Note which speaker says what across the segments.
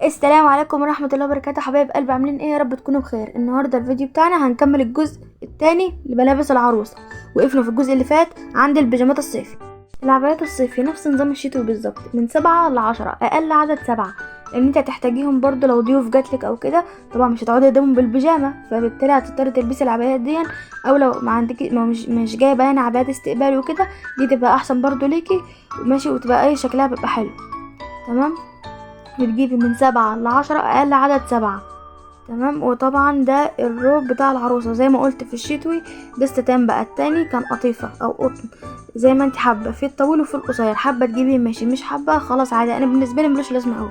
Speaker 1: السلام عليكم ورحمة الله وبركاته. حبايب قلبي، عاملين ايه؟ يا رب تكونوا بخير. النهاردة الفيديو بتاعنا هنكمل الجزء الثاني لملابس العروسة. وقفنا في الجزء اللي فات عند البيجامات الصيفي. العبايات الصيفي نفس نظام الشتوي بالظبط، من 7 ل10، اقل عدد 7، لان انت هتحتاجيهم برضو لو ضيوف جاتلك او كده. طبعا مش هتقعدي قدامهم بالبيجامه، فبالتالي هتضطري تلبسي العبايات دي. او لو ما عندك، ما مش جايبه يعني عبايات استقبال وكده، دي تبقى احسن برضو ليكي ماشي، وتبقى اي شكلها بيبقى حلو. تمام. بتجيبي من 7 ل10، اقل عدد 7. تمام. وطبعا ده الروب بتاع العروسة زي ما قلت في الشتوي. ده استتان بقى، التاني كان قطيفة او قطن، زي ما انت حابة، في الطويل وفي القصير. حابة تجيبي ماشي، مش حابة خلاص عادي. انا بالنسبة لي ملوش لازمة اوي.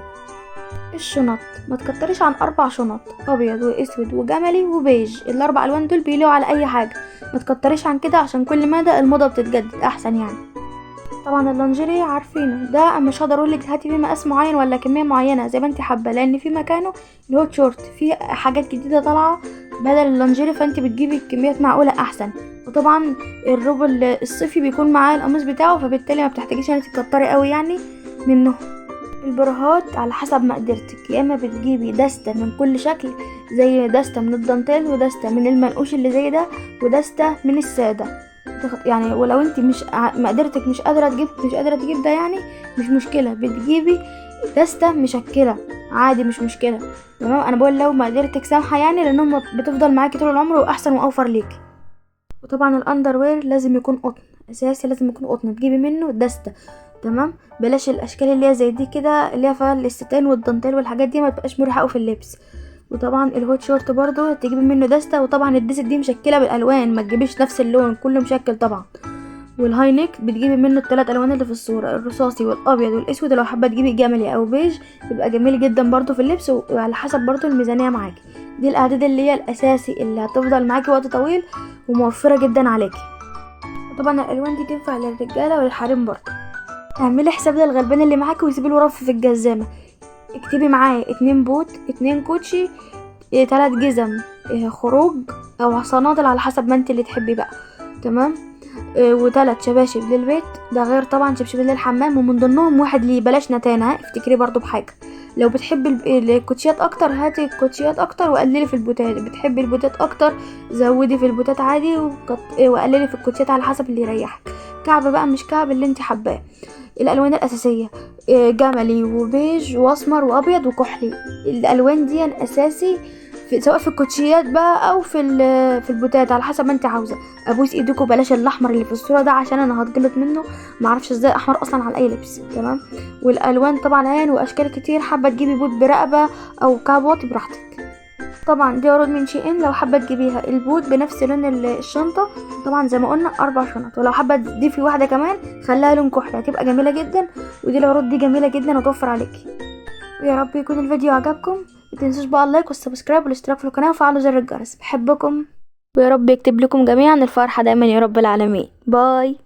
Speaker 1: الشنط ما تكتريش عن 4 شنط، ابيض واسود وجملي وبيج. ال4 الوان دول بيليقوا على اي حاجة. ما تكتريش عن كده، عشان كل مدى الموضة بتتجدد احسن يعني. طبعا اللانجيري عارفينه، ده مش هقدر اقولك هاتي فيه مقاس معين ولا كميه معينه زي ما انت حابه، لان في مكانه الهوت شورت في حاجات جديده طالعه بدل اللانجيري، فانت بتجيبي كميات معقوله احسن. وطبعا الروب الصيفي بيكون معاه القميص بتاعه، فبالتالي ما بتحتاجيش انك تكتري قوي يعني منه. البراهات على حسب مقدرتك، يا اما بتجيبي دستة من كل شكل، زي دستة من الدانتيل ودستة من المنقوش اللي زي ده ودستة من السادة. يعني ولو انت مش مقدرتك مش قادرة تجيب ده يعني، مش مشكلة، بتجيبي دستة مشكلة عادي، مش مشكلة. تمام. انا بقول لو مقدرتك سامحة يعني، لانهم بتفضل معاكي طول العمر واحسن واوفر ليكي. وطبعا الاندروير لازم يكون قطن اساسي، لازم يكون قطن، تجيبي منه دستة. تمام. بلاش الاشكال اللي هي زي دي كده، اللي هي فيها الاستان والدانتيل والحاجات دي، ما تبقاش مريحه قوي في اللبس. وطبعا الهوت شورت برضو تجيبي منه دستة. وطبعا الدست دي مشكله بالالوان، ما تجيبيش نفس اللون كله مشكل طبعا. والهاي نيك بتجيبي منه ال3 الوان اللي في الصوره، الرصاصي والابيض والاسود. لو حابه تجيبي جملي او بيج يبقى جميل جدا برضو في اللبس، وعلى حسب برضو الميزانيه معاكي. دي الاعداد اللي هي الاساسي اللي هتفضل معاكي وقت طويل وموفره جدا عليكي. وطبعا الالوان دي تنفع للرجاله وللحريم برضو. اعملي حساب للغلبان اللي معاكي وسيبي له رف في الجزامه. اكتبي معاه 2 بوت، 2 كوتشي، 3 جزم، خروج او صنادل على حسب ما انت اللي تحبي بقى. تمام. و3 شباشب للبيت، ده غير طبعا شبشب للحمام، ومن ضمنهم واحد ليه. بلاش نتانة، افتكري برضو بحاجه. لو بتحبي الكوتشيات اكتر هاتي الكوتشيات اكتر وقللي في البوتات. بتحبي البوتات اكتر زودي في البوتات عادي، وقللي في الكوتشيات على حسب اللي يريحك. كعب بقى مش كعب اللي انت حباه. الالوان الاساسيه جملي وبيج واسمر وابيض وكحلي. الالوان دي اساسي سواء في الكوتشيات بقى او في البوتات، على حسب ما انت عاوزه. ابوس ايديكوا بلاش الاحمر اللي في الصوره ده، عشان انا هتجلط منه، معرفش ازاي احمر اصلا على اي لبس. تمام. والالوان طبعا عين واشكال كتير، حابه تجيبي بوت برقبه او كعب واطي براحتك. طبعا دي عروض من شي ان، لو حابه تجيبيها البوت بنفس لون الشنطه. طبعا زي ما قلنا 4 شنط، ولو حابه تضيفي واحده كمان خليها لون كحلي هتبقى جميله جدا. ودي العروض دي جميله جدا وتوفر عليكي. ويا رب يكون الفيديو عجبكم. متنسوش بقى اللايك والسبسكرايب والاشتراك في القناه وفعلوا زر الجرس. بحبكم، ويا رب يكتب لكم جميعا الفرحه دايما يا رب العالمين. باي.